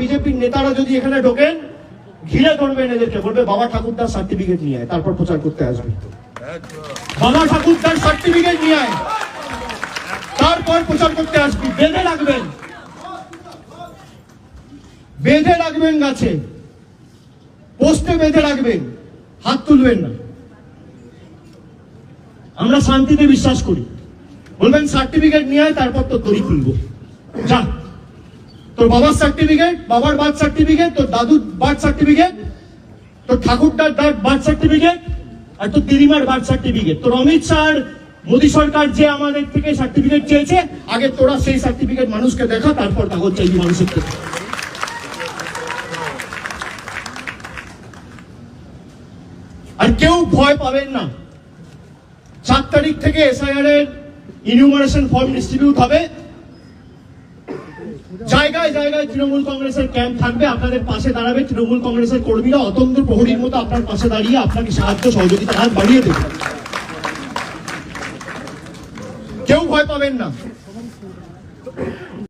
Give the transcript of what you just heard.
বিজেপির নেতারা যদি এখানে ঢোকেন ঘিরে ধরবেন এদেরকে, বলবে বাবা ঠাকুরদার সার্টিফিকেট নিয়ে আয়, তারপর প্রচার করতে আসবে। বাবা ঠাকুরদার সার্টিফিকেট নিয়ে আয়, তারপর প্রচার করতে আসবি। বেঁধে রাখবেন, বেঁধে রাখবেন, গাছে পোস্টে বেঁধে রাখবেন, হাত তুলবেন না। আমরা শান্তিতে বিশ্বাস করি। বলবেন সার্টিফিকেট নিয়ে আয়, তারপর তোর দড়ি খুলবো। যা, তোর বাবার সার্টিফিকেট, বাবার বার্থ সার্টিফিকেট, তোর দাদুর বার্থ সার্টিফিকেট, তোর ঠাকুরদার বার্থ সার্টিফিকেট, আর তোর দিদিমার বার্থ সার্টিফিকেট। তোর অমিত শাহ, মোদী সরকার যে আমাদের থেকে সার্টিফিকেট চেয়েছে, আগে তোরা সেই সার্টিফিকেট মানুষকে দেখা, তারপর কাগজ চাইবি মানুষের থেকে। আর কেউ ভয় পাবেন না। 4 তারিখ থেকে এসআইআর এর ইনিউমারেশন ফর্ম ডিস্ট্রিবিউট হবে। জায়গায় জায়গায় তৃণমূল কংগ্রেসের ক্যাম্প থাকবে, আপনাদের পাশে দাঁড়াবে তৃণমূল কংগ্রেসের কর্মীরা, অতন্ত্র প্রহরীর মতো আপনার পাশে দাঁড়িয়ে আপনাকে সাহায্য সহযোগিতার হাত বাড়িয়ে দেবে। কেউ ভয় পাবেন না।